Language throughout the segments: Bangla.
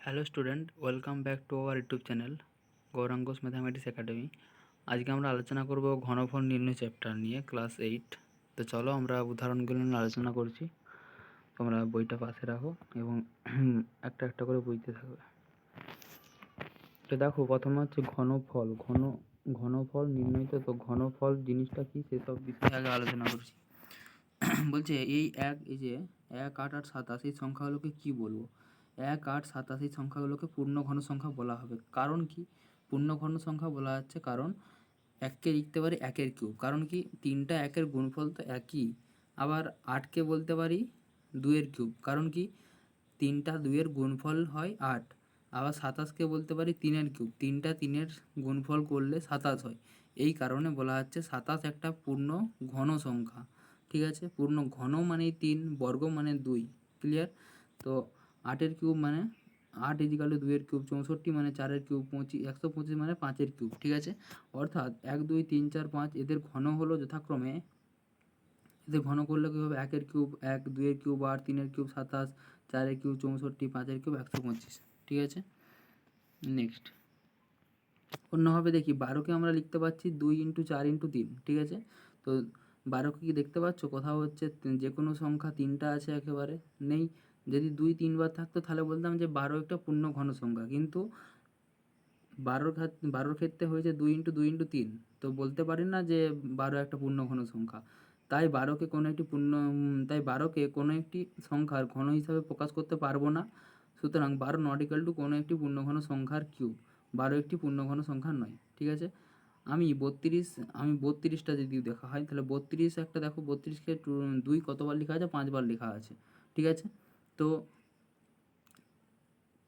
Hello student, welcome back to our YouTube channel Gouranga's mathematics academy. আজকে আমরা আলোচনা করব ঘনফল নির্ণয় চ্যাপ্টার নিয়ে, ক্লাস 8। তো চলো আমরা উদাহরণগুলো নিয়ে আলোচনা করছি। তোমরা বইটা পাশে রাখো এবং একটা একটা করে বুঝতে থাকবে। তো দেখো, প্রথমে হচ্ছে ঘনফল। ঘনফল নির্ণয়। তো ঘনফল জিনিসটা কি সেসব বিষয়ে আগে আলোচনা করছি। বলছে এই যে 1, 8 আর 27 এই সংখ্যাগুলোকে কি বলবো? 1, 8, 27 এই সংখ্যাগুলোকে পূর্ণ ঘন সংখ্যা বলা হবে। কারণ কি পূর্ণ ঘন সংখ্যা বলা হচ্ছে? কারণ 1কে লিখতে পারি 1-এর কিউব। কারণ কি 3টা 1-এর গুণফল তো একই। আবার 8কে বলতে পারি 2-এর কিউব। কারণ কি 3টা 2-এর গুণফল হয় 8। আবার 27কে বলতে পারি 3-এর কিউব। 3টা 3-এর গুণফল করলে 27 হয়। এই কারণে বলা হচ্ছে 27 একটা পূর্ণ ঘন সংখ্যা। ঠিক আছে, পূর্ণ ঘন মানে 3, বর্গ মানে 2। ক্লিয়ার? তো 8-এর কিউব মানে 8 = 2-এর কিউব, 64 মানে 4-এর কিউব, 125 মানে 5-এর কিউব। ঠিক আছে, অর্থাৎ 1, 2, 3, 4, 5 এদের ঘন হলো যথাক্রমে, এদের ঘন করলে কী হবে? 1-এর কিউব 1, 2-এর কিউব 8, 3-এর কিউব 27, 4-এর কিউব 64, 5-এর কিউব 125। ঠিক আছে, নেক্সট অন্যভাবে দেখি। 12কে আমরা লিখতে পাচ্ছি 2 × 4 × 3। ঠিক আছে, তো 12কে কি দেখতে পাচ্ছ? কোথাও হচ্ছে যে কোনো সংখ্যা 3টা আছে? একেবারে নেই। যদি 2 3 বার থাকতো তাহলে বলতাম যে 12 একটা পূর্ণ ঘন সংখ্যা, কিন্তু 12 ক্ষেত্রে হয়েছে 2 × 2 × 3। তো বলতে পারি না যে 12 একটা পূর্ণ ঘন সংখ্যা। তাই 12কে কোনো একটি সংখ্যার ঘন হিসাবে প্রকাশ করতে পারবো না। সুতরাং 12 নট ইকুয়াল টু কোনো একটি পূর্ণঘন সংখ্যার কিউব। 12 একটি পূর্ণঘন সংখ্যা নয়। ঠিক আছে, আমি 32টা যদি দেখা হয় তাহলে 32 একটা দেখো, 32কে 2 কতবার লেখা আছে? 5 বার লেখা আছে। ঠিক আছে, তো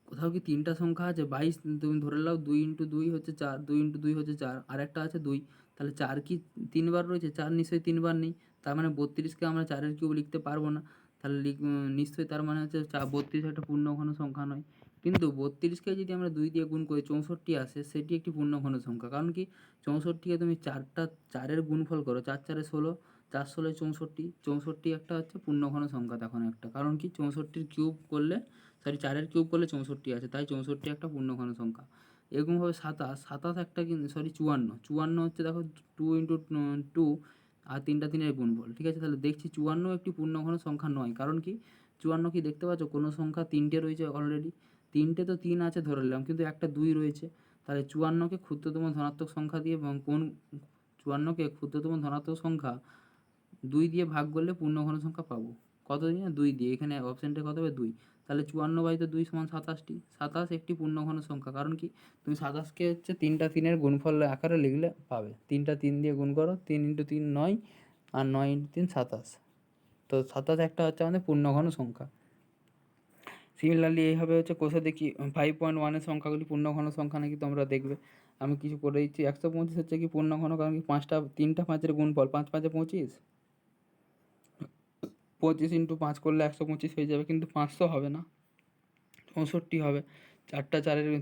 কোথাও কি 3টা সংখ্যা আছে? 22 তুমি ধরে নাও 2 × 2 হচ্ছে 4, 2 × 2 হচ্ছে 4, আর একটা আছে 2। তাহলে 4 কি 3 বার রয়েছে? 4 নিশ্চয়ই 3 বার নেই। তার মানে 32কে আমরা 4-এর কিউব লিখতে পারবো না। তাহলে নিশ্চয়ই তার মানে হচ্ছে 32 একটা পূর্ণঘন সংখ্যা নয়। কিন্তু 32কে যদি আমরা 2 দিয়ে গুণ করি 64 আসে, সেটি একটি পূর্ণঘন সংখ্যা। কারণ কি 64কে তুমি 4-এর গুণফল করো, 4 4 16, 4 16 64, 64 একটা হচ্ছে পূর্ণঘন সংখ্যা তখন একটা। কারণ কি 64-র কিউব করলে, 4-এর কিউব করলে 64 আসে, তাই 64 একটা পূর্ণঘন সংখ্যা। এরকমভাবে 27 একটা, কিন্তু 54 হচ্ছে দেখো 2 × 2 আর 3টা 3-এর গুণফল। ঠিক আছে, তাহলে দেখছি 54 একটি পূর্ণঘন সংখ্যা নয়। কারণ কি 54 কি দেখতে পাচ্ছ? কোনো সংখ্যা 3টে রয়েছে অলরেডি। 3টে তো 3 আছে ধরে নিলাম, কিন্তু একটা 2 রয়েছে। তাহলে 54কে ক্ষুদ্রতম ধনাত্মক সংখ্যা দিয়ে, এবং 54কে ক্ষুদ্রতম ধনাত্মক সংখ্যা 2 দিয়ে ভাগ করলে পূর্ণঘন সংখ্যা পাবো। কত দিয়ে? 2 দিয়ে। এখানে অপশানটা কত হবে? 2। তাহলে 54/2 = 27টি। 27 একটি পূর্ণঘন সংখ্যা। কারণ কি তুমি 27কে হচ্ছে 3টা 3-এর গুণফল আকারে লিখলে পাবে। 3টা 3 দিয়ে গুণ করো, 3 × 3 9, আর 9 × 3 27। তো 27 একটা হচ্ছে আমাদের পূর্ণঘন সংখ্যা। সিমিলারলি এইভাবে হচ্ছে কোষে দেখি 5.1-এর সংখ্যাগুলি পূর্ণঘন সংখ্যা নাকি তোমরা দেখবে। আমি কিছু করে দিচ্ছি। 125 হচ্ছে কি পূর্ণঘন? কারণ কি 3টা 5-এর গুণফল, 5 5 25, 25 × 5 করলে 125 হয়ে যাবে, কিন্তু 500 হবে না, 64 হবে।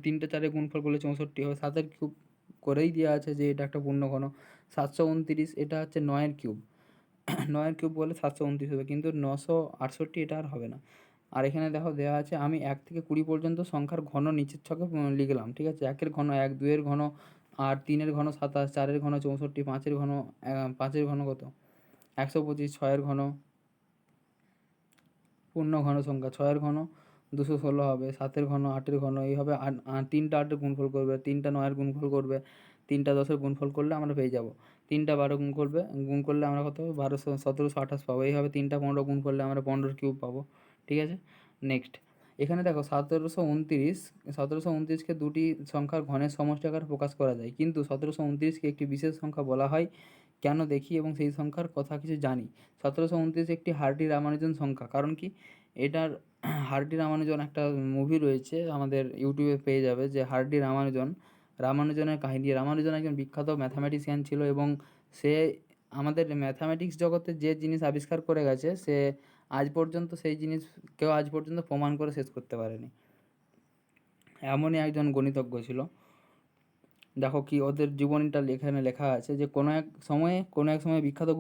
3টা 4-এর গুণফল করলে 64 হবে। 7-এর কিউব করেই দেওয়া আছে যে এটা একটা পূর্ণঘন। 729 এটা হচ্ছে 9-এর কিউব। 9-এর কিউব বলে 729 হবে, কিন্তু 968 এটা আর হবে না। আর এখানে দেখো দেওয়া আছে, আমি 1 থেকে 20 পর্যন্ত সংখ্যার ঘন নিচের ছকে লিখলাম। ঠিক আছে, 1-এর ঘন 1, 2-এর ঘন 8, 3-এর ঘন 27, 4-এর ঘন 64, 5-এর ঘন কত? 125, 6-এর ঘন পূর্ণ ঘন সংখ্যা, 6-এর ঘন 216 হবে, 7-এর ঘন 8-এর ঘন। এইভাবে 3টা 8-এর গুণফল করবে, 3টা 9-এর গুণফল করবে, 3টা 10-এর গুণফল করলে আমরা পেয়ে যাব। 3টা 12 গুণ করলে আমরা কত পাবো? 1728 পাবো। এইভাবে 3টা 15 গুণ করলে আমরা 15-এর কিউব পাবো। ঠিক আছে, নেক্সট এখানে দেখো 1729কে দুটি সংখ্যার ঘনের সমষ্টি আকারে প্রকাশ করা যায়, কিন্তু 1729কে একটি বিশেষ সংখ্যা বলা হয় কেন দেখি, এবং সেই সংখ্যার কথা কিছু জানি। 1729 একটি হার্ডি রামানুজন সংখ্যা। কারণ কি এটার হার্ডি রামানুজন একটা মুভি রয়েছে, আমাদের ইউটিউবে পেয়ে যাবে, যে হার্ডি রামানুজনের কাহিনী। রামানুজন একজন বিখ্যাত ম্যাথামেটিশিয়ান ছিল, এবং সে আমাদের ম্যাথামেটিক্স জগতে যে জিনিস আবিষ্কার করে গেছে, সে আজ পর্যন্ত সেই জিনিস কেউ আজ পর্যন্ত প্রমাণ করে শেষ করতে পারেনি। এমনই একজন গণিতজ্ঞ ছিল। দেখো কি ওদের জীবনীটা এখানে লেখা আছে, যে কোনো এক সময়ে বিখ্যাত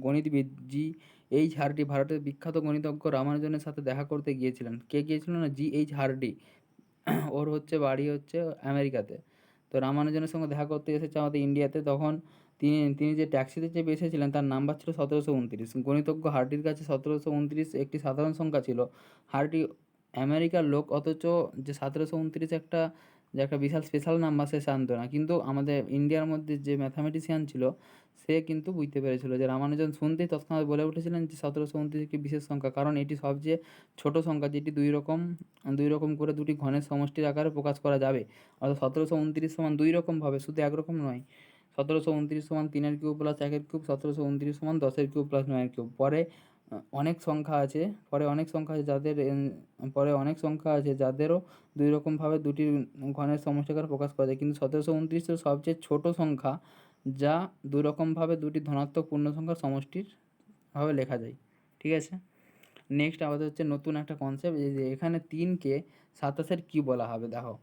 গণিতবিদ G.H. হার্ডি ভারতের বিখ্যাত গণিতজ্ঞ রামানুজনের সাথে দেখা করতে গিয়েছিলেন। কে গিয়েছিলেন? না, G.H. হার্ডি। ওর হচ্ছে বাড়ি হচ্ছে আমেরিকাতে। তো রামানুজনের সঙ্গে দেখা করতে এসেছে আমাদের ইন্ডিয়াতে। তখন তিনি তিনি যে ট্যাক্সিতে চেপে এসেছিলেন তার নাম্বার ছিল 1729। গণিতজ্ঞ হার্ডির কাছে 1729 একটি সাধারণ সংখ্যা ছিল। হার্ডি আমেরিকার লোক, অথচ যে 1729 একটা বিশাল স্পেশাল নাম্বার সে জানতো না। কিন্তু আমাদের ইন্ডিয়ার মধ্যে যে ম্যাথামেটিশিয়ান ছিল সে কিন্তু বুঝতে পেরেছিল, যে রামানুজন শুনতেই তৎক্ষণাৎ বলে উঠেছিলেন যে 1729 একটি বিশেষ সংখ্যা, কারণ এটি সবচেয়ে ছোট সংখ্যা যেটি দুই রকম করে দুটি ঘনের সমষ্টির আকারে প্রকাশ করা যাবে। অর্থাৎ 1729 সমান দুই রকমভাবে, শুধু একরকম নয়। 1729 সমান 3 কিউব প্লাস 1 কিউব, 1729 সমান 10 কিউব প্লাস 9 কিউব। পরে অনেক সংখ্যা আছে, পরে অনেক সংখ্যা আছে যাদেরও দুই রকমভাবে দুটি ঘনের সমষ্টি আকারে প্রকাশ করা যায়, কিন্তু 1729 হল সবচেয়ে ছোট সংখ্যা যা দুই রকমভাবে দুটি ধনাত্মক পূর্ণ সংখ্যার সমষ্টির ভাবে লেখা যায়। ঠিক আছে। নেক্সট আমাদের হচ্ছে নতুন একটা কনসেপ্ট, যে এখানে 3কে 27-এর কিউব বলা হবে। দেখো,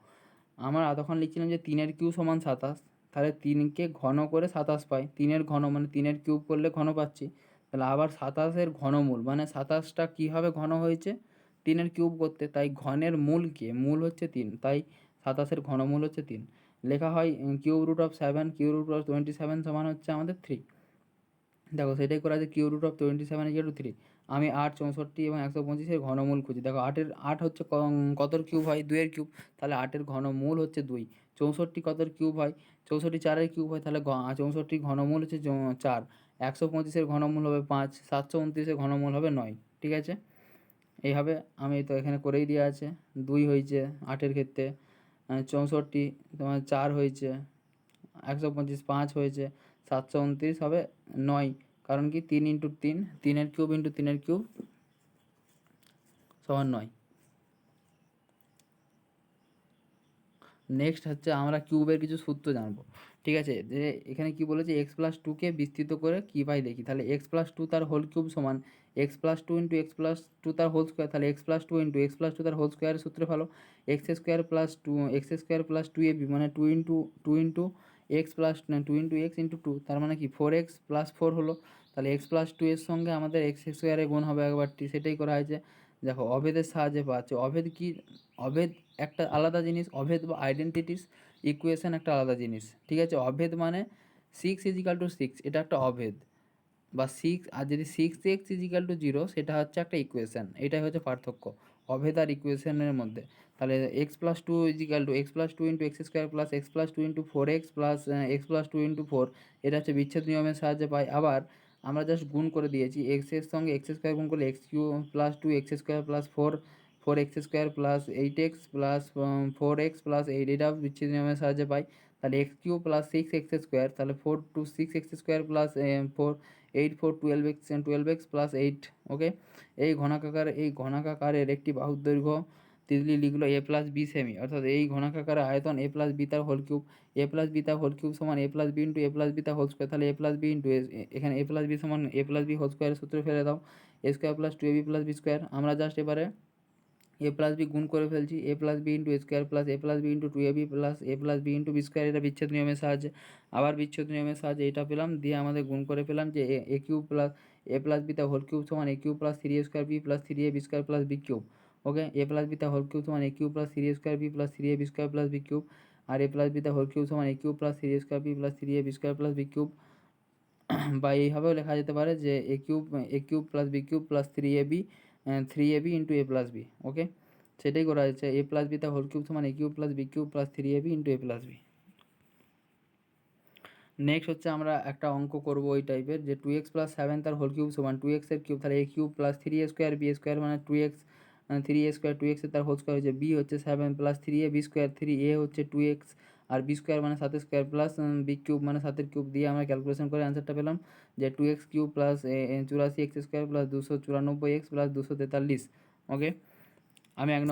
আমরা এতক্ষণ লিখছিলাম যে 3-এর কিউব সমান 27, তাহলে 3কে ঘন করে 27 পাই। 3-এর ঘন মানে 3-এর কিউব করলে ঘন পাচ্ছি। তাহলে আবার 27-এর ঘনমূল মানে 27টা কীভাবে ঘন হয়েছে 3-এর কিউব করতে, তাই ঘনের মূল হচ্ছে 3, তাই 27-এর ঘনমূল হচ্ছে 3। লেখা হয় cube root of 7, cube root of 27 সমান হচ্ছে আমাদের 3। দেখো সেটাই করা আছে, কিউ রুট অফ 27 = 3। আমি 8, 64 এবং 125-এর ঘনমূল খুঁজি। দেখো 8 হচ্ছে কতর কিউব হয়, 2-এর কিউব, তাহলে 8-এর ঘনমূল হচ্ছে 2। 64 কতর কিউব হয়, 64 4-এর কিউব হয়, তাহলে 64 ঘনমূল হচ্ছে 4। 125-এর ঘনমূল হবে 5, 729-এর ঘনমূল হবে 9। ঠিক আছে, এইভাবে আমি তো এখানে করেই দেওয়া আছে। 2 হয়েছে 8-এর ক্ষেত্রে, 64 তোমার 4 হয়েছে, 125 5 হয়েছে, 729 হবে 9। কারণ কি 3 ইন্টু 3, 3-এর কিউব ইন্টু 3-এর কিউব সমান 9। নেক্সট হচ্ছে আমরা কিউবের কিছু সূত্র জানবো। ঠিক আছে, যে এখানে কি বলেছে, x+2কে বিস্তৃত করে কী পাই দেখি। তাহলে x+2 তার হোল কিউব সমান x+2 ইন্টু x+2 তার হোল স্কোয়ার। তাহলে x+2 ইন্টু x+2 তার হোল স্কোয়ারের সূত্রে ভালো, x² + 2ab মানে 2 ইন্টু x ইন্টু 2, তার মানে কি 4x+4 হলো। তাহলে x+2 এর সঙ্গে আমাদের x² গুণ হবে একবারটি, সেটাই করা হয়েছে। দেখো অভেদের সাহায্যে পাচ্ছে। অভেদ কি, অভেদ একটা আলাদা জিনিস, অভেদ বা আইডেন্টিটিস ইকুয়েশন একটা আলাদা জিনিস। ঠিক আছে, অভেদ মানে 6 = 6, এটা একটা অভেদ, বা 6, আর যদি 6x = 0 সেটা হচ্ছে একটা ইকুয়েশন। এটাই হচ্ছে পার্থক্য অভেদ আর ইকুয়েশনের মধ্যে। তাহলে x+2 into x² plus x+2 into 4x plus x+2 into 4, এটা হচ্ছে বিচ্ছেদ নিয়মের সাহায্যে পাই। আবার আমরা জাস্ট গুণ করে দিয়েছি, এক্সের সঙ্গে x² গুণ করলে x³ + 2 x² plus 4x² plus 8x plus 4x plus 8, এটা বিচ্ছেদ নিয়মের সাহায্যে পাই। তাহলে x³ প্লাস 6x², তাহলে 4 to 6x² plus 4 8 4 12x plus 8। ওকে, এই ঘনাকাকারের একটি বাহুর দৈর্ঘ্য তিতলি লিখলো a+b সেমি, অর্থাৎ এই ঘনাকাকারের আয়তন a+b তার হোল কিউব। a+b তার হোল কিউব সমান a+b ইন্টু a+b তার হোল স্কোয়ার। তাহলে a+b ইন্টু এখানে a+b সমান a+b হোল স্কোয়ারের সূত্রে ফেলে দাও, a² + 2ab + b²। আমরা জাস্ট এবারে a+b গুণ করে ফেলছি, a+b into a² plus a+b into 2ab plus a+b into b², এটা বিচ্ছেদ নিয়মের সাহায্যে। আবার বিচ্ছেদ নিয়মের সাহায্যে এটা পেলাম, দিয়ে আমাদের গুণ করে পেলাম যে a³ প্লাস a+b তার হোল কিউব সমান a³ plus 3a² b plus 3ab² plus b³। ওকে, a+b তার হোল কিউব সমান a³ plus 3a² b plus 3ab² plus b³ আর a+b তার হোল কিউব সমান a³ plus 3a² b plus 3ab² plus b³। বা এইভাবেও লেখা যেতে পারে যে a³ plus b³ plus 3ab into a+b। ওকে, সেটাই করা হয়েছে, a+b তার হোল কিউব সমান a³ plus b³ plus 3ab into a+b। Next হচ্ছে আমরা একটা অঙ্ক করবো ওই টাইপের, যে 2x + 7 তার হোল কিউব সমান 2x এর কিউব, তাহলে a³ প্লাস 3a² b² মানে 2x 3a² 2x তার হোল স্কোয়ার হচ্ছে, b হচ্ছে 7 প্লাস 3ab², 3a হচ্ছে 2x আর b² মানে 7² প্লাস b³ মানে 7-এর কিউব, দিয়ে আমরা ক্যালকুলেশন করে অ্যান্সারটা পেলাম যে 2x³ plus 84x² plus 294x plus 243। ওকে, আমি এক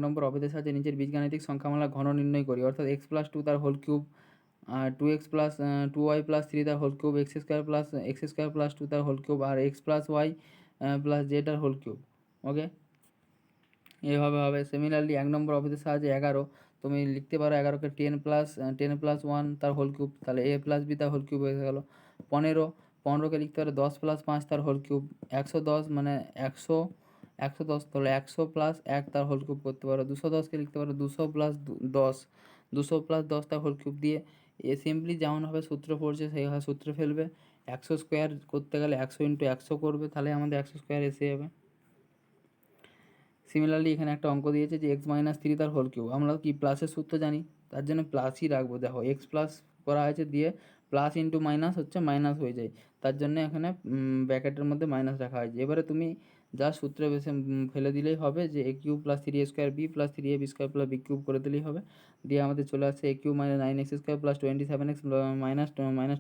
নম্বর অভেদের সাহায্যে নিচের বীজগাণিতিক সংখ্যামালা ঘন নির্ণয় করি। অর্থাৎ x+2 তার whole cube, 2x plus 2y plus 3 তার হোল কিউব, x² প্লাস 2 তার হোল কিউব আর x plus y plus z তার হোল কিউব। ওকে, এভাবে হবে। সিমিলারলি 1 নম্বর অভেদের সাহায্যে 11 তুমি লিখতে পারো, 11কে 10 + 1 তার হোল কিউব, তাহলে a+b তার হোল কিউব হয়ে গেল। 15কে লিখতে পারো 10 + 5 তার হোল কিউব, 110 মানে 110, তাহলে 100 প্লাস 1 তার হোল কিউব করতে পারো। 210কে লিখতে পারো 200 প্লাস 10, 200 প্লাস 10 তার হোল কিউব দিয়ে সিম্পলি যেমনভাবে সূত্র পড়ছে সেইভাবে সূত্রে ফেলবে। 100 স্কোয়ার করতে গেলে 100 ইন্টু 100 করবে, তাহলে আমাদের 100 স্কোয়ার এসে যাবে। সিমিলারলি এখানে একটা অঙ্ক দিয়েছে যে এক্স মাইনাস থ্রি তার হোল কিউব। আমরা কি প্লাসের সূত্র জানি, তার জন্য প্লাসই রাখবো। দেখো এক্স প্লাস করা হয়েছে দিয়ে প্লাস ইন্টু মাইনাস হচ্ছে মাইনাস হয়ে যায়, তার জন্য এখানে ব্র্যাকেটের মধ্যে মাইনাস রাখা হয়েছে। এবারে তুমি যা সূত্রে বেশি ফেলে দিলেই হবে যে A cube plus three A square B plus three A B square plus B cube করে দিলেই হবে। দিয়ে আমাদের চলে আসছে A cube minus 9x square plus 27x minus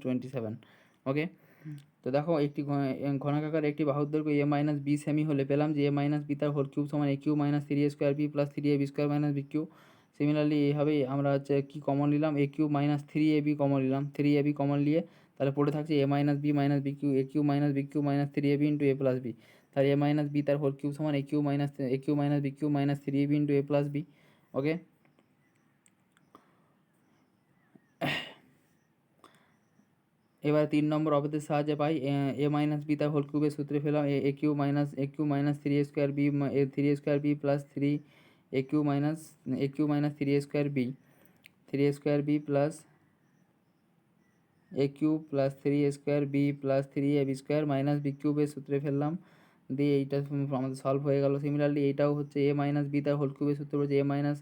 27। Okay, তো দেখো একটি ঘনাকার একটি বাহুর দৈর্ঘ্য এ মাইনাস বি সেমি হলে পেলাম যে এ মাইনাস বি তার হোল কিউব সমান A cube minus three A square B plus three A B square minus B cube. Similarly এইভাবেই আমরা হচ্ছে কী কমন নিলাম, A cube minus three A B common নিলাম। থ্রি এ বি কমন নিয়ে তাহলে পড়ে থাকছে A minus B minus B cube, A cube minus B cube minus three A B into A plus B. তাহলে এ মাইনাস বি তার হোল কিউব সমান A cube minus B cube minus three A B into A plus B. Okay, এবার 3 নম্বর অপদের সাহায্যে পাই এ মাইনাস বি তার হোল কিউবের সূত্রে ফেলাম A cube minus three A square B three A square B plus three A cube minus three A square B plus A cube plus three A square B plus three A B square minus B কিউবের সূত্রে ফেললাম, দিয়ে এইটা আমাদের সলভ হয়ে গেল। সিমিলারলি এইটাও হচ্ছে এ মাইনাস বি তার হোল কিউবের সূত্র রয়েছে এ মাইনাস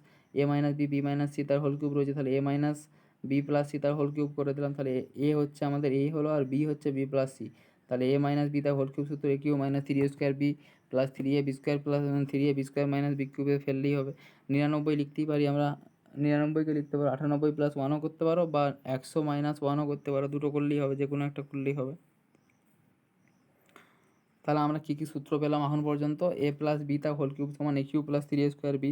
বি মাইনাস সি তার হোল কিউব রয়েছে, তাহলে এ মাইনাস বি প্লাস সি তার হোল কিউব করে দিলাম। তাহলে এ হচ্ছে আমাদের এ হলো আর বি হচ্ছে বি প্লাস সি। তাহলে এ মাইনাস বি তার হোল কিউব সূত্র এ cube minus three A square B plus three A B square plus three A B square minus B কিউবে ফেললেই হবে। 99 লিখতেই পারি আমরা, 99কে লিখতে পারো 98 প্লাস ওয়ানও করতে পারো বা 100 মাইনাস ওয়ানও করতে পারো, দুটো করলেই হবে, যে কোনো একটা করলেই হবে। তাহলে আমরা কী কী সূত্র পেলাম এখন পর্যন্ত, এ প্লাস বি তার হোল কিউব সমান A cube plus three A square B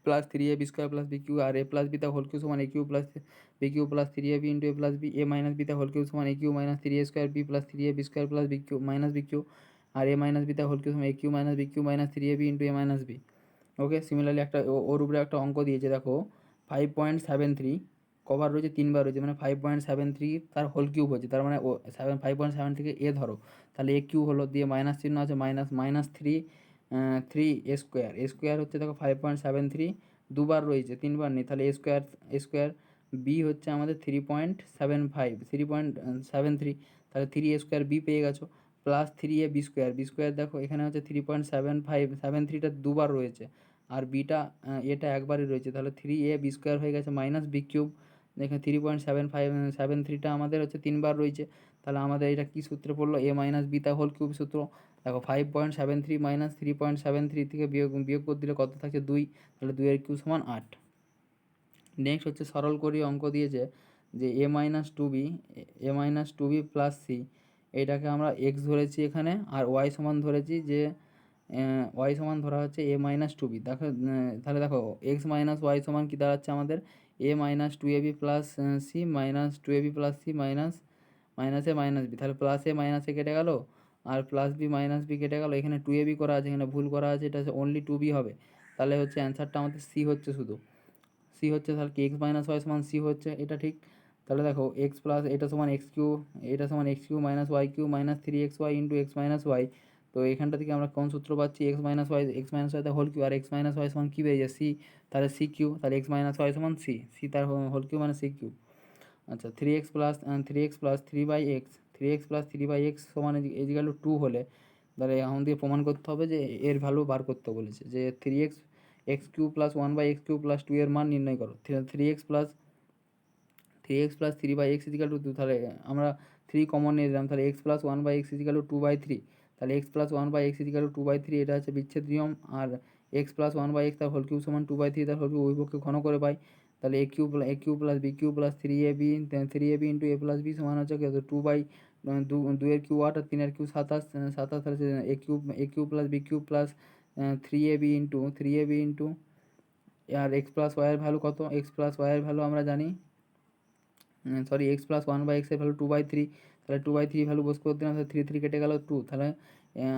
plus three A B square plus B cube, আর এ প্লাস বি তার হোল কিউব সমান A cube plus B cube plus three A B into A plus B. A minus B তার হোল কিউব সমান A cube minus three A square B plus three A B square plus B cube minus B cube, আর এ মাইনাস বি তার হোল কিউব সমান A cube minus B cube minus three A B into A minus B. Okay, similarly একটা ওর উপরে একটা অঙ্ক দিয়েছে দেখো 5.73 কভার রয়েছে 3বার রয়েছে, মানে 5.73 তার হোল কিউব হচ্ছে, তার মানে ও 5.7 থেকে এ ধরো, তাহলে এ কিউ হলো, দিয়ে মাইনাস চিহ্ন আছে মাইনাস থ্রি এ স্কোয়ার হচ্ছে দেখো 5.73 দুবার রয়েছে 3বার নেই, তাহলে এ স্কোয়ার বি হচ্ছে আমাদের 3.73, তাহলে থ্রি এ স্কোয়ার বি পেয়ে গেছো, plus three A B square দেখো এখানে হচ্ছে 3.73টা দুবার রয়েছে, আর বিটা এটা একবারই রয়েছে, তাহলে থ্রি এ বি স্কোয়ার হয়ে গেছে মাইনাস বি কিউব। এখানে 3.7573টা আমাদের হচ্ছে 3বার রয়েছে, তাহলে আমাদের এটা কী সূত্রে পড়লো, এ মাইনাস বি তা হোল কিউব সূত্র। দেখো 5.73 মাইনাস 3.73 থেকে বিয়োগ করে দিলে কত থাকছে 2, তাহলে 2 এর কিউব সমান 8। নেক্সট হচ্ছে সরল করি অঙ্ক দিয়েছে যে A minus two B plus C, এটাকে আমরা এক্স ধরেছি এখানে, আর ওয়াই সমান ধরেছি যে ওয়াই সমান ধরা হচ্ছে এ মাইনাস টু বি। দেখো তাহলে দেখো এক্স মাইনাস ওয়াই সমান কী দাঁড়াচ্ছে আমাদের, A minus two A B plus C minus two A B plus C মাইনাসে মাইনাস বি, তাহলে প্লাস এ মাইনাসে কেটে গেল আর প্লাস বি মাইনাস বি কেটে গেল, এখানে টু এ বি করা আছে, এখানে ভুল করা আছে, এটা অনলি টু বি হবে, তাহলে হচ্ছে অ্যান্সারটা আমাদের সি হচ্ছে শুধু সি হচ্ছে। তাহলে কি এক্স মাইনাস ওয়াই সমান সি হচ্ছে, এটা ঠিক। তাহলে দেখো এক্স প্লাস এটা সমান এক্স কিউ, এটা সমান X cube minus Y cube minus three X Y into X minus Y. তো এখানটা থেকে আমরা কোন সূত্র পাচ্ছি, এক্স মাইনাস ওয়াই তার হোল কিউ, আর এক্স মাইনাস ওয়াই সমান কী বেরিয়ে যায় সি, তাহলে সি কিউ, তাহলে এক্স মাইনাস ওয়াই সমান সি তার হোল কিউ মানে সি কিউ। আচ্ছা three X plus three by X সমান ইজিক্যাল টু টু হলে, তাহলে আমাদের প্রমাণ করতে হবে যে এর ভ্যালু বার করতে বলেছে, যে X cube plus one by X cube plus two এর মান নির্ণয় করো। Three X plus three by X equal to two, তাহলে আমরা থ্রি কমন নিয়ে দিলাম, তাহলে X plus one by X equal to two by three, তাহলে X plus one by X equal two by three, এটা হচ্ছে বিচ্ছেদ নিয়ম, আর x plus one by X তার হোল কিউব সমান টু বাই থ্রি তার হোল কিউব উভয়পক্ষে ঘন করে পাই, তাহলে A cube plus B cube plus three A B into A plus B সমান হচ্ছে টু বাই দুয়ের কিউ 8 আর তিনের কিউ 27, তাহলে A cube plus B cube plus three A B into আর এক্স প্লাস ওয়াইয়ের ভ্যালু কত, এক্স প্লাস ওয়াইয়ের ভ্যালু আমরা জানি, এক্স প্লাস ওয়ান বাই এক্সের ভ্যালু টু বাই থ্রি, তাহলে টু বাই থ্রি ভ্যালু বস করে দিলাম, তাহলে থ্রি কেটে গেল টু, তাহলে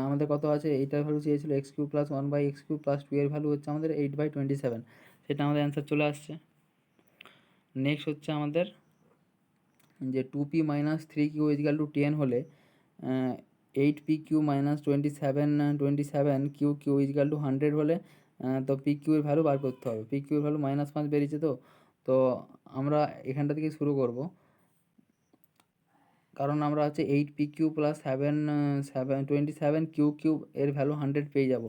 আমাদের কত আছে, এইটার ভ্যালু চেয়েছিল X cube plus one by X cube plus two এর ভ্যালু হচ্ছে আমাদের 8/27, সেটা আমাদের অ্যান্সার চলে আসছে। নেক্সট হচ্ছে আমাদের যে two P minus three Q equal to 10 হলে 8pq মাইনাস 27 ইজিক্যাল টু 100 হলে তো পিকিউ এর ভ্যালু বার করতে হবে। পিকিউ এর ভ্যালু -5 বেরিয়েছে। তো আমরা এখানটা থেকে শুরু করব, কারণ আমরা হচ্ছে 8pq প্লাস 27q এর ভ্যালু 100 পেয়ে যাব।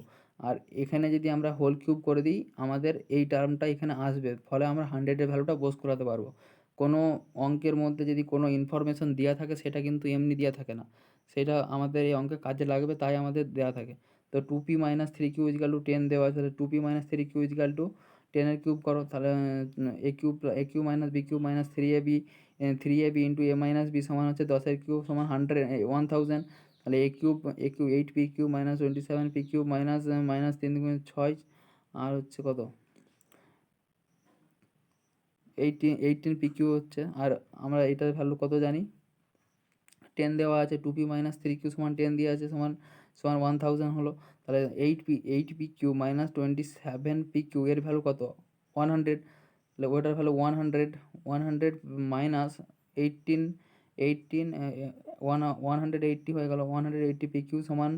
আর এখানে যদি আমরা হোল কিউব করে দিই আমাদের এই টার্মটা এখানে আসবে, ফলে আমরা 100-এর ভ্যালুটা বোঝ করাতে পারবো। কোনো অঙ্কের মধ্যে যদি কোনো ইনফরমেশন দেওয়া থাকে সেটা কিন্তু এমনি দেওয়া থাকে না, সেটা আমাদের এই অঙ্কে কাজে লাগবে, তাই আমাদের দেওয়া থাকে। তো 2p minus 3q equal to 10 দেওয়া আছে, তাহলে 2p minus 3q equal to 10-এর কিউব করো, তাহলে a cube minus b cube minus 3ab into a minus b সমান হচ্ছে 10-এর কিউব সমান 1000। তাহলে a cube 8p cube minus 27p cube minus 3 × 6 আর হচ্ছে কত 18p কিউব হচ্ছে। আর আমরা এটার ভ্যালু কত জানি, 10 দেওয়া আছে, 2p মাইনাস 3q সমান 10 দিয়ে আছে সমান 1000 হলো। তাহলে 8p cube minus 27p cube এর ভ্যালু কত 100। তাহলে ওটার ভ্যালু 100 মাইনাস 180 হয়ে গেল। 180p কিউ সমান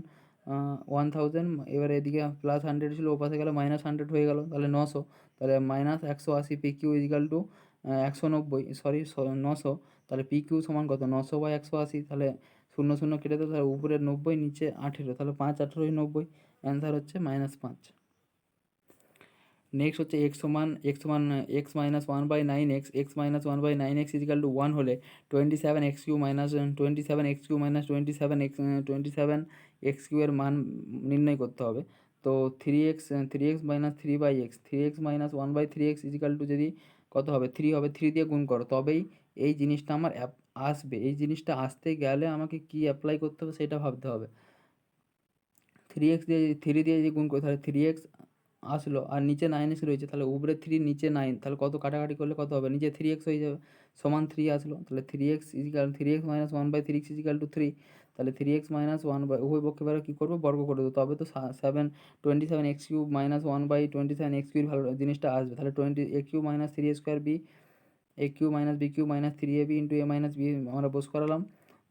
1000। এবার এদিকে প্লাস 100 ছিল, ও পাশে গেলে -100 হয়ে গেল, তাহলে 900। তাহলে -180p Q equal two 190, sorry 900। তাহলে পি কিউ সমান কত 900/180। তাহলে 0 কেটে দেবো, তাহলে উপরে 90 নিচে 18, তাহলে 5 18 90। অ্যান্সার হচ্ছে -5। নেক্সট হচ্ছে x minus 1/9x is equal two 1 হলে 27x কিউ এর মান নির্ণয় করতে হবে। তো 3x minus 3x minus 1/3x is equal two যদি কত হবে 3 হবে, 3 দিয়ে গুণ করো, তবেই এই জিনিসটা আমার আসবে। এই জিনিসটা আসতে গেলে আমাকে কি অ্যাপ্লাই করতে হবে সেটা ভাবতে হবে। 3 দিয়ে যদি গুণ করি তাহলে 3x আসলো, আর নিচে 9x রয়েছে, তাহলে উপরে 3 নিচে 9, তাহলে কত কাটাকাটি করলে কত হবে, নিচে 3x হয়ে যাবে, সমান 3 আসলো। তাহলে 3x minus 1/3x is equal two 3। তাহলে 3x মাইনাস 1 উভয় পক্ষে এবার কী করবো, বর্গ করে দেবো, তবে তো 27x cube minus 1/27x cube ভালো জিনিসটা আসবে। তাহলে a cube minus 3a² b a cube minus b cube minus 3ab into a minus b আমরা বোঝ করালাম,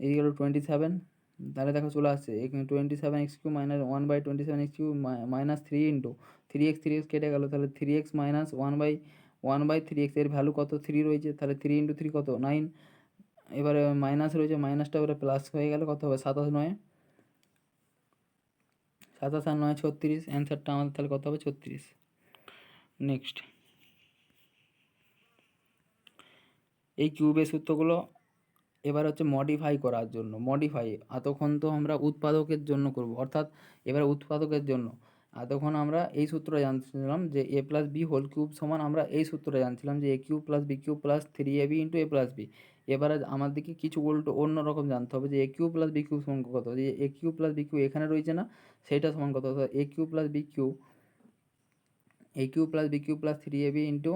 এই গেল 27। তাহলে দেখো চলে আসছে 27x cube minus 1/27x cube minus 3 into 3x কেটে গেল, তাহলে 3x মাইনাস 1/3x এর ভ্যালু কত 3 রয়েছে, তাহলে 3 ইন্টু 3 কত 9। এবারে মাইনাস রয়েছে, মাইনাসটা এবারে প্লাস হয়ে গেলে কত হবে 27 9 27 আর 9 36। অ্যান্সারটা আমাদের তাহলে কত হবে 36। নেক্সট, এই কিউবের সূত্রগুলো এবার হচ্ছে মডিফাই করার জন্য। এতক্ষণ তো আমরা উৎপাদকের জন্য করব, অর্থাৎ এবার উৎপাদকের জন্য এতক্ষণ আমরা এই সূত্র জানছিলাম যে a plus B whole cube সমান, আমরা এই সূত্রটা জানছিলাম যে a cube plus B cube plus 3ab into a plus B. এবারে আমাদেরকে কিছু অন্য রকম জানতে হবে যে a cube plus B cube সমান কত, যে a cube plus B cube এখানে রয়েছে না, সেইটা সমান কত, a cube plus B cube plus 3ab into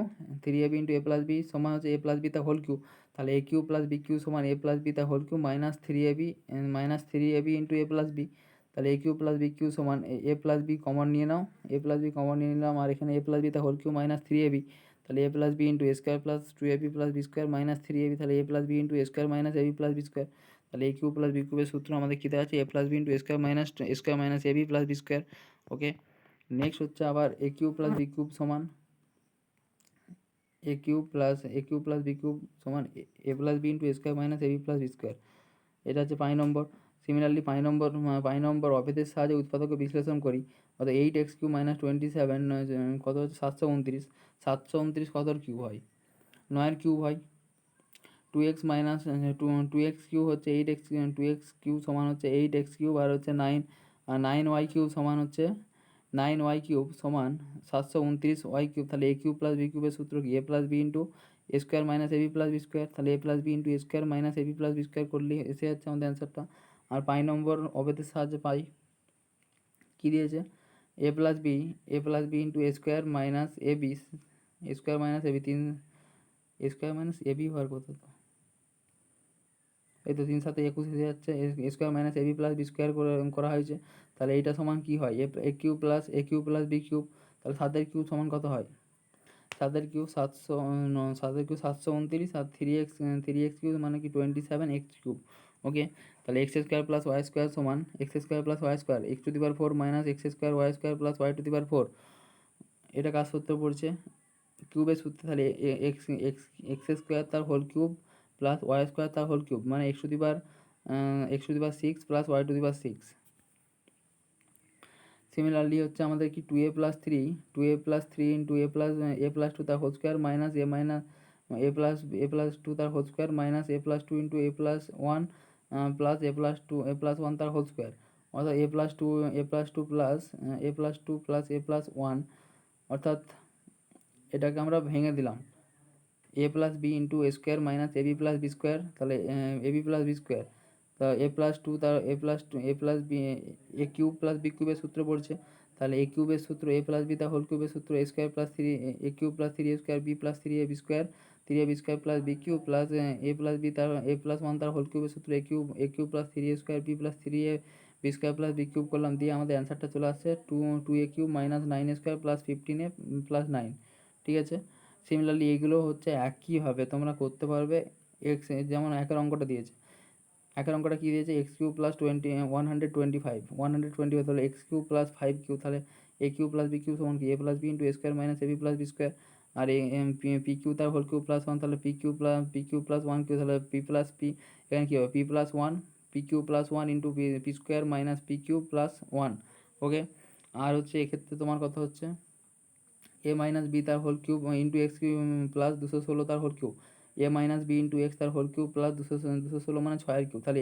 a plus B সমান হচ্ছে a প্লাস বি তা হোল কিউব। তাহলে a cube plus B cube সমান a প্লাস বি তা whole cube minus 3ab into a plus B. তাহলে a cube plus B cube সমান a প্লাস বি কমন নিয়ে নাও, নিলাম, আর এখানে a প্লাস বি তা হোল কিউব মাইনাস 3ab। তাহলে a plus B into a square plus 2ab plus B square minus 3ab। তাহলে a plus B into a square minus ab plus B square. তাহলে a কিউব প্লাস বি কিউবের সূত্র আমাদের কী দেওয়া আছে, a plus B into a square minus ab plus B square. Okay, next হচ্ছে আবার a cube plus B cube সমান a cube plus B cube সমান a plus B into a square minus ab plus B square. এটা হচ্ছে 5 নম্বর। সিমিলারলি 5 নম্বর অভেদের সাহায্যে উৎপাদকে বিশ্লেষণ করি। অর্থাৎ 8x কিউব মাইনাস 27 কত হচ্ছে 729 কতর কিউব হয়, 9-এর কিউব হয়। 2x কিউব হচ্ছে 2x কিউব সমান হচ্ছে 8x কিউব, আর হচ্ছে 9, আর 9y কিউব সমান হচ্ছে 9y কিউব সমান 729y কিউব। তাহলে a কিউব প্লাস বি কিউবের সূত্র কি, a plus B into A square minus AB plus B square. তাহলে a plus B into A square minus AB plus B square করলে এসে যাচ্ছে আমাদের অ্যান্সারটা। আর 5 নম্বর অবেদের সাহায্যে পাই, কী দিয়েছে, a plus B into A square minus AB minus AB 3 A square minus AB হওয়ার কথা, তো এই তো 3 7 21 এসে যাচ্ছে, a square minus AB plus B square করা হয়েছে। তাহলে এইটা সমান কী হয়, a cube plus B cube. তাহলে 7-এর কিউব সমান কত হয়, 7-এর কিউব 729, আর 3x কিউব মানে কি 27x কিউব। ওকে, তাহলে x square plus y square সমান x square plus y square x to the power 4 minus x square y square plus y to the power 4। এটা কার সূত্র পড়ছে? কিউবের সূত্রে। তাহলে এক্স এক্স এক্স স্কোয়ার তার whole cube plus y square তার হোল কিউব মানে x to the power 6 plus y to the power 6। Similarly হচ্ছে আমাদের কি 2a plus 3 into a plus 2 তার whole square minus a plus 2 তার whole square minus a+2 into a+1 plus a+1 তার হোল স্কোয়ার, অর্থাৎ a+2 প্লাস a+1, অর্থাৎ এটাকে আমরা ভেঙে দিলাম a plus B into A square minus AB plus B square. তাহলে এবি প্লাস বি স্কোয়ার, তা a+2 তার a plus B a cube plus B কিউবের সূত্র পড়ছে। তাহলে এ কিউবের সূত্র এ প্লাস বি তার হোল কিউবের সূত্র a square plus 3 a cube plus 3 A square B plus 3 a B square 3 a B square plus B cube plus a plus B তার a+1 তার হোল কিউবের সূত্র a cube plus 3 A square B plus 3 a B square plus B cube করলাম, দিয়ে আমাদের অ্যান্সারটা চলে আসছে 2a cube minus 9a square plus 15a plus 9। ঠিক আছে, সিমিলারলি এইগুলো হচ্ছে একইভাবে তোমরা করতে পারবে। এক্স যেমন একের অঙ্কটা দিয়েছে, একের অঙ্কটা কী দিয়েছে এক্স কিউব প্লাস 125 তাহলে এক্স কিউব প্লাস 5 কিউব, তাহলে a cube plus B cube সমান কি a plus B into A square minus AB plus B square, আর পি কিউ তার হোল কিউব প্লাস 1, তাহলে পি কিউব প্লাস 1 কিউ, তাহলে পি প্লাস পি এখানে কী হবে p cube plus 1 into p square minus p cube plus 1। Okay, আর হচ্ছে এক্ষেত্রে তোমার কথা হচ্ছে এ মাইনাস বি তার whole cube into x cube plus 216 তার হোল কিউব, এ মাইনাস বি ইন্টু এক্স তার হোল কিউব প্লাস 216 মানে 6 কিউব। তাহলে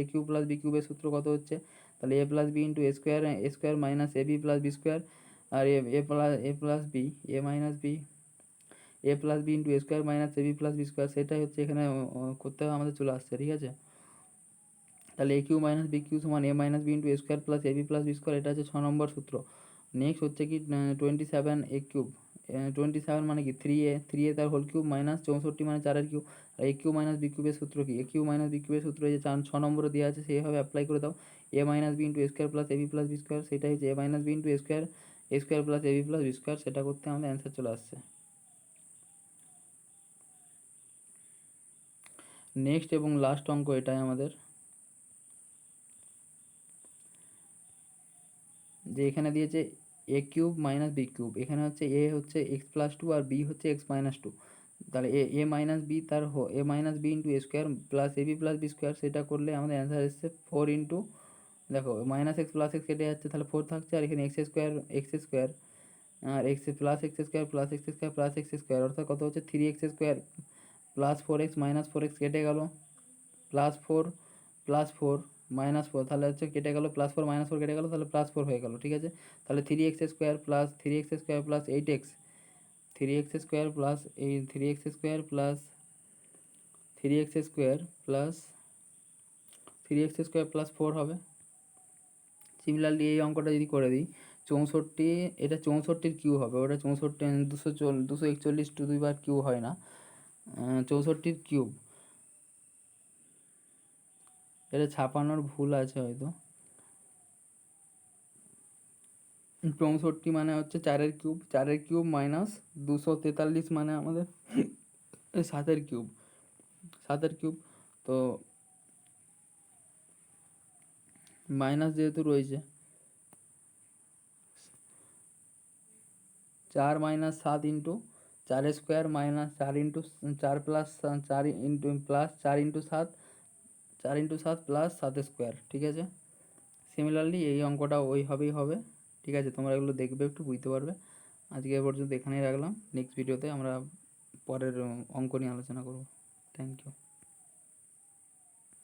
এ কিউব প্লাস বি কিউবের সূত্র কত হচ্ছে? তাহলে এ plus B into A square minus A B plus B square, R A plus B A plus B into A square minus A B plus B square, সেটাই হচ্ছে এখানে করতে হবে আমাদের, চলে আসছে। ঠিক আছে, তাহলে A cube minus B Q সমান এ মাইনাস বি ইন্টু এ স্কোয়ার প্লাস এ বি প্লাস বি স্কোয়ার, এটা হচ্ছে 6 নম্বর সূত্র। নেক্সট হচ্ছে কি 27 এ কিউব, 27 মানে কি 3a তার হোল কিউব মাইনাস 64 মানে 4 কিউব। আর এ কিউ মাইনাস বি কিউবের সূত্র কি? এ কিউ মাইনাস বি কিউবের সূত্র যে 6 নম্বরে দেওয়া আছে সেইভাবে অ্যাপ্লাই করে দাও। এ মাইনাস বি ইন্টু এ স্কোয়ার প্লাস এ বি প্লাস বি স্কোয়ার, সেটা হচ্ছে a minus B into A square plus A B plus B square, সেটা করতে আমাদের অ্যান্সার চলে আসছে। নেক্সট এবং লাস্ট অঙ্ক এটাই আমাদের, যে এখানে দিয়েছে এ কিউব মাইনাস বি কিউব, এখানে হচ্ছে এ হচ্ছে এক্স প্লাস 2 আর বি হচ্ছে এক্স মাইনাস 2। তাহলে এ মাইনাস বি তার এ মাইনাস বি ইন্টু এ স্কোয়ার প্লাস এ বি প্লাস বি স্কোয়ার, সেটা করলে আমাদের অ্যান্সার এসছে 4 ইন্টু, দেখো মাইনাস এক্স প্লাস এক্স কেটে যাচ্ছে, তাহলে 4 থাকছে, আর এখানে এক্স স্কোয়ার আর x plus x square plus x square plus x square, অর্থাৎ কত হচ্ছে 3x square plus 4x minus 4x কেটে গেল, প্লাস 4 -4, তাহলে হচ্ছে কেটে গেল +4 -4 কেটে গেল, তাহলে +4 হয়ে গেল। ঠিক আছে, তাহলে 3x square plus 8x 3x square plus এই 3x স্কোয়ার প্লাস 4 হবে। সিমিলারলি এই অঙ্কটা যদি করে দিই 64, এটা 64-র কিউ হবে, ওটা 64 241 টু দুইবার কিউ হয় না, 64-র কিউব, এটা ছাপানোর ভুল আছে হয়তো। 64 মানে হচ্ছে 4-এর কিউব মাইনাস 243 মানে আমাদের 7-এর কিউব, তো মাইনাস যেহেতু রয়েছে 4 minus 7 into 4 square minus 4 into 4 plus 4 into plus 4 into 7 plus 7 square. ঠিক আছে, সিমিলারলি এই অঙ্কটা ওইভাবেই হবে। ঠিক আছে, তোমরা এগুলো দেখবে, একটু বুঝতে পারবে। আজকে এ পর্যন্ত এখানেই রাখলাম, নেক্সট ভিডিওতে আমরা পরের অঙ্ক নিয়ে আলোচনা করব। Thank you.